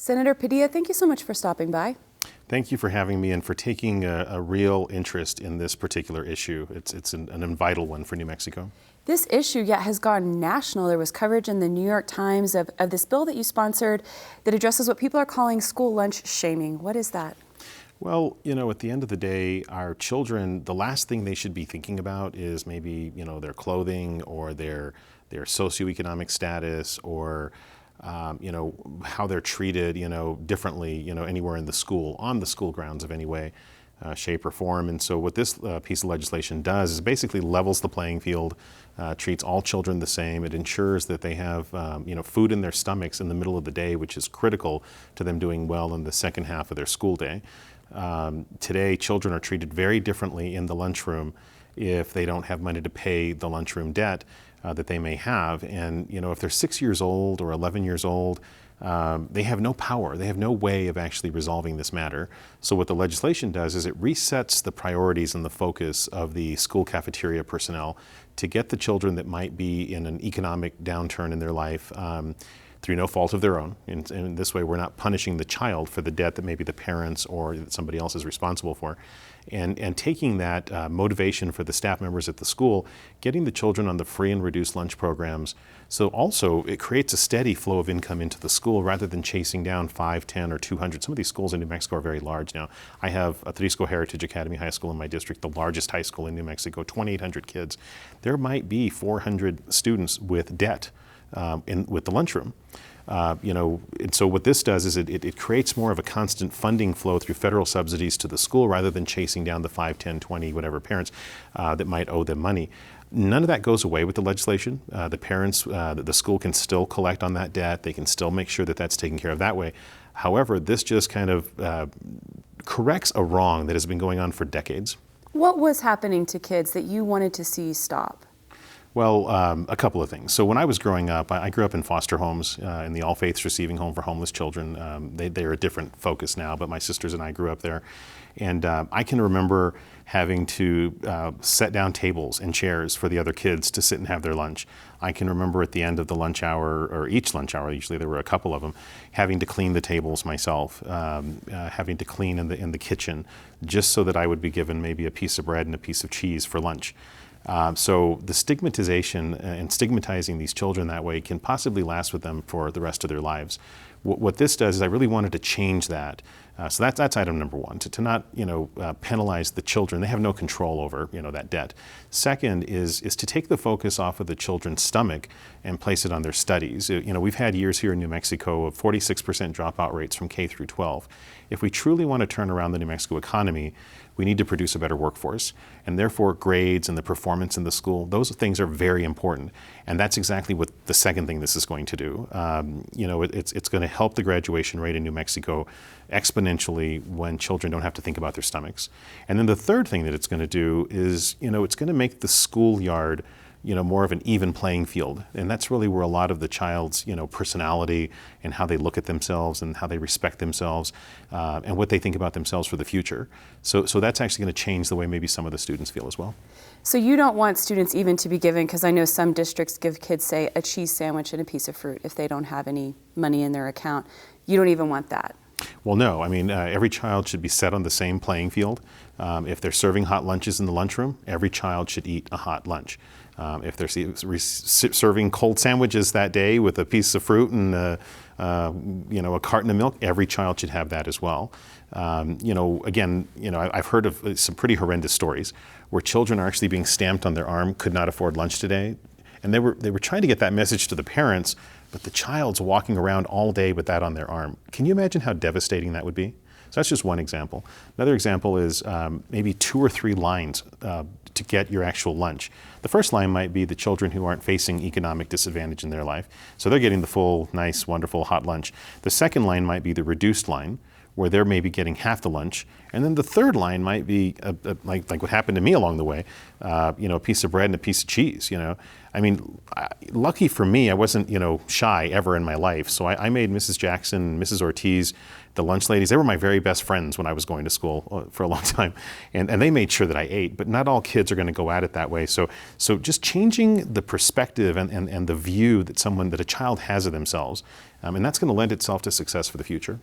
Senator Padilla, thank you so much for stopping by. Thank you for having me and for taking a real interest in this particular issue. It's an vital one for New Mexico. This issue yet has gone national. There was coverage in the New York Times of this bill that you sponsored that addresses what people are calling school lunch shaming. What is that? Well, at the end of the day, our children, the last thing they should be thinking about is maybe, their clothing or their socioeconomic status or how they're treated, differently, anywhere in the school, on the school grounds of any way, shape or form. And so what this piece of legislation does is basically levels the playing field, treats all children the same. It ensures that they have, food in their stomachs in the middle of the day, which is critical to them doing well in the second half of their school day. Today, children are treated very differently in the lunchroom if they don't have money to pay the lunchroom debt that they may have. And if they're 6 years old or 11 years old, they have no power. They have no way of actually resolving this matter. So what the legislation does is it resets the priorities and the focus of the school cafeteria personnel to get the children that might be in an economic downturn in their life through no fault of their own. And in this way, we're not punishing the child for the debt that maybe the parents or that somebody else is responsible for. And taking that motivation for the staff members at the school, getting the children on the free and reduced lunch programs. So also it creates a steady flow of income into the school rather than chasing down 5, 10, or 200. Some of these schools in New Mexico are very large now. I have a Jalisco Heritage Academy High School in my district, the largest high school in New Mexico, 2,800 kids. There might be 400 students with debt with the lunchroom. And so what this does is it creates more of a constant funding flow through federal subsidies to the school rather than chasing down the 5, 10, 20, whatever parents that might owe them money. None of that goes away with the legislation. The parents, the school can still collect on that debt. They can still make sure that that's taken care of that way. However, this just kind of corrects a wrong that has been going on for decades. What was happening to kids that you wanted to see stop? Well, a couple of things. So when I was growing up, I grew up in foster homes in the All Faiths Receiving Home for Homeless Children. They are a different focus now, but my sisters and I grew up there. And I can remember having to set down tables and chairs for the other kids to sit and have their lunch. I can remember at the end of the lunch hour, or each lunch hour, usually there were a couple of them, having to clean the tables myself, having to clean in the kitchen, just so that I would be given maybe a piece of bread and a piece of cheese for lunch. So the stigmatization and stigmatizing these children that way can possibly last with them for the rest of their lives. What this does is I really wanted to change that. So that's item number one, to not penalize the children. They have no control over that debt. Second is to take the focus off of the children's stomach and place it on their studies. We've had years here in New Mexico of 46% dropout rates from K through 12. If we truly want to turn around the New Mexico economy, we need to produce a better workforce. And therefore, grades and the performance in the school, those things are very important. And that's exactly what the second thing this is going to do. It's going to help the graduation rate in New Mexico exponentially when children don't have to think about their stomachs. And then the third thing that it's going to do is, it's going to make the schoolyard more of an even playing field. And that's really where a lot of the child's, personality and how they look at themselves and how they respect themselves and what they think about themselves for the future. So that's actually going to change the way maybe some of the students feel as well. So you don't want students even to be given, because I know some districts give kids, say, a cheese sandwich and a piece of fruit if they don't have any money in their account. You don't even want that. Well, no. I mean, every child should be set on the same playing field. If they're serving hot lunches in the lunchroom, every child should eat a hot lunch. If they're serving cold sandwiches that day with a piece of fruit and a carton of milk, every child should have that as well. I've heard of some pretty horrendous stories where children are actually being stamped on their arm, could not afford lunch today. And they were trying to get that message to the parents, but the child's walking around all day with that on their arm. Can you imagine how devastating that would be? So that's just one example. Another example is maybe 2 or 3 lines to get your actual lunch. The first line might be the children who aren't facing economic disadvantage in their life. So they're getting the full, nice, wonderful hot lunch. The second line might be the reduced line, where they're maybe getting half the lunch. And then the third line might be like what happened to me along the way, a piece of bread and a piece of cheese, I mean, lucky for me, I wasn't, shy ever in my life. So I made Mrs. Jackson, Mrs. Ortiz, the lunch ladies, they were my very best friends when I was going to school for a long time. And they made sure that I ate, but not all kids are going to go at it that way. So just changing the perspective and the view that a child has of themselves, and that's going to lend itself to success for the future.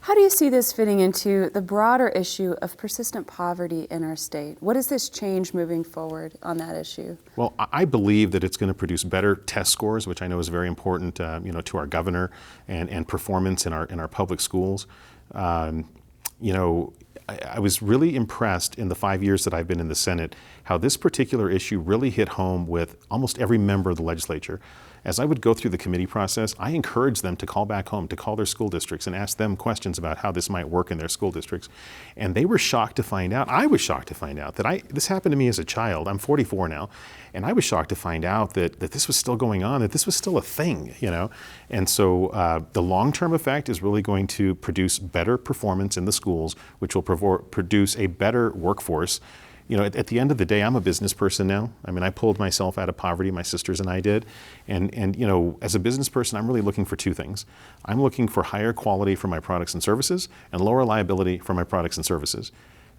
How do you see this fitting into the broader issue of persistent poverty in our state? What does this change moving forward on that issue? Well, I believe that it's going to produce better test scores, which I know is very important, to our governor and performance in our public schools. I was really impressed in the 5 years that I've been in the Senate how this particular issue really hit home with almost every member of the legislature. As I would go through the committee process, I encouraged them to call back home, to call their school districts and ask them questions about how this might work in their school districts. And they were shocked to find out, I was shocked to find out that this happened to me as a child. I'm 44 now. And I was shocked to find out that this was still going on, that this was still a thing, And so the long-term effect is really going to produce better performance in the schools, which will produce a better workforce. At the end of the day, I'm a business person now. I mean, I pulled myself out of poverty, my sisters and I did. And as a business person, I'm really looking for two things. I'm looking for higher quality for my products and services and lower liability for my products and services.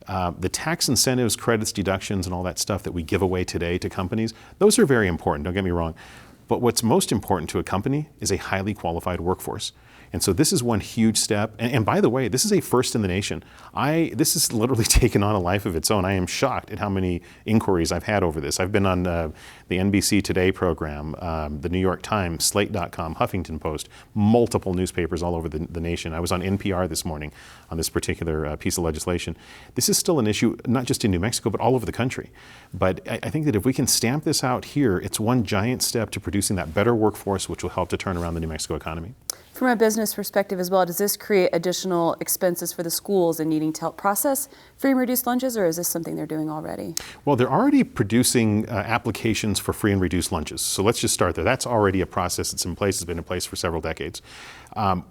The tax incentives, credits, deductions, and all that stuff that we give away today to companies, those are very important, don't get me wrong. But what's most important to a company is a highly qualified workforce. And so this is one huge step. And by the way, this is a first in the nation. This has literally taken on a life of its own. I am shocked at how many inquiries I've had over this. I've been on the NBC Today program, the New York Times, Slate.com, Huffington Post, multiple newspapers all over the nation. I was on NPR this morning on this particular piece of legislation. This is still an issue, not just in New Mexico, but all over the country. But I think that if we can stamp this out here, it's one giant step to producing that better workforce, which will help to turn around the New Mexico economy. From a business perspective as well, does this create additional expenses for the schools in needing to help process free and reduced lunches, or is this something they're doing already? Well, they're already producing applications for free and reduced lunches. So let's just start there. That's already a process that's in place, has been in place for several decades.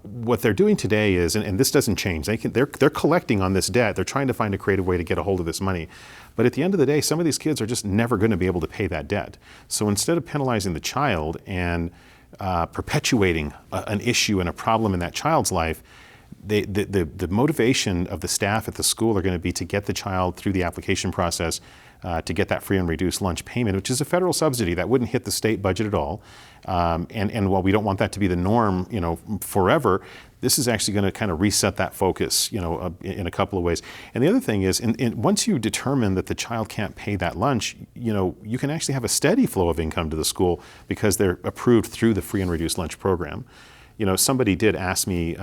What they're doing today is, and this doesn't change, they're collecting on this debt. They're trying to find a creative way to get a hold of this money. But at the end of the day, some of these kids are just never going to be able to pay that debt. So instead of penalizing the child and perpetuating an issue and a problem in that child's life, the motivation of the staff at the school are going to be to get the child through the application process to get that free and reduced lunch payment, which is a federal subsidy that wouldn't hit the state budget at all. And while we don't want that to be the norm, forever, this is actually going to kind of reset that focus, in a couple of ways. And the other thing is, once you determine that the child can't pay that lunch, you can actually have a steady flow of income to the school because they're approved through the free and reduced lunch program. Somebody did ask me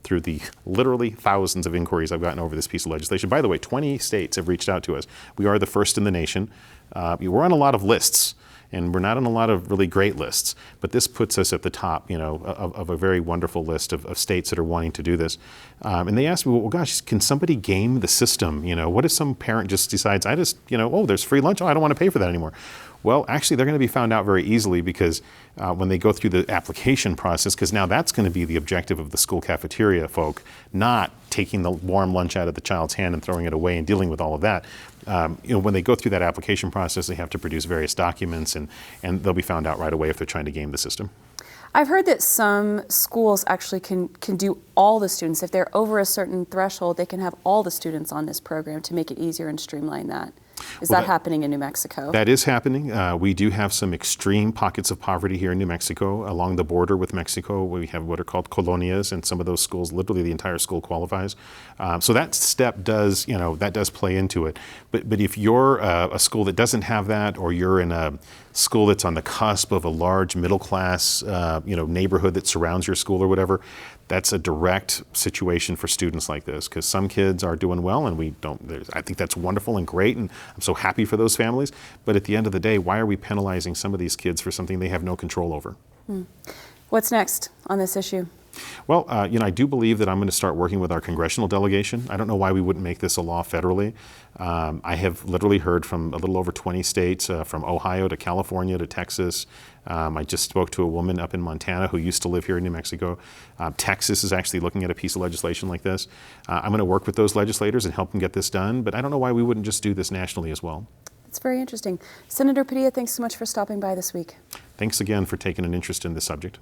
through the literally thousands of inquiries I've gotten over this piece of legislation. By the way, 20 states have reached out to us. We are the first in the nation. We're on a lot of lists, and we're not on a lot of really great lists, but this puts us at the top, of a very wonderful list of states that are wanting to do this. And they asked me, well, gosh, can somebody game the system? What if some parent just decides, there's free lunch, I don't want to pay for that anymore. Well, actually, they're going to be found out very easily because when they go through the application process, because now that's going to be the objective of the school cafeteria folk, not taking the warm lunch out of the child's hand and throwing it away and dealing with all of that. When they go through that application process, they have to produce various documents, and they'll be found out right away if they're trying to game the system. I've heard that some schools actually can do all the students. If they're over a certain threshold, they can have all the students on this program to make it easier and streamline that. Is that happening in New Mexico? That is happening. We do have some extreme pockets of poverty here in New Mexico. Along the border with Mexico, we have what are called colonias, and some of those schools, literally the entire school qualifies. So that step does, that does play into it. But if you're a school that doesn't have that, or you're in a school that's on the cusp of a large middle class, neighborhood that surrounds your school or whatever, that's a direct situation for students like this, because some kids are doing well, and I think that's wonderful and great, and I'm so happy for those families. But at the end of the day, why are we penalizing some of these kids for something they have no control over? What's next on this issue? Well, I do believe that I'm going to start working with our congressional delegation. I don't know why we wouldn't make this a law federally. I have literally heard from a little over 20 states, from Ohio to California to Texas. I just spoke to a woman up in Montana who used to live here in New Mexico. Texas is actually looking at a piece of legislation like this. I'm going to work with those legislators and help them get this done, but I don't know why we wouldn't just do this nationally as well. It's very interesting. Senator Padilla, thanks so much for stopping by this week. Thanks again for taking an interest in this subject.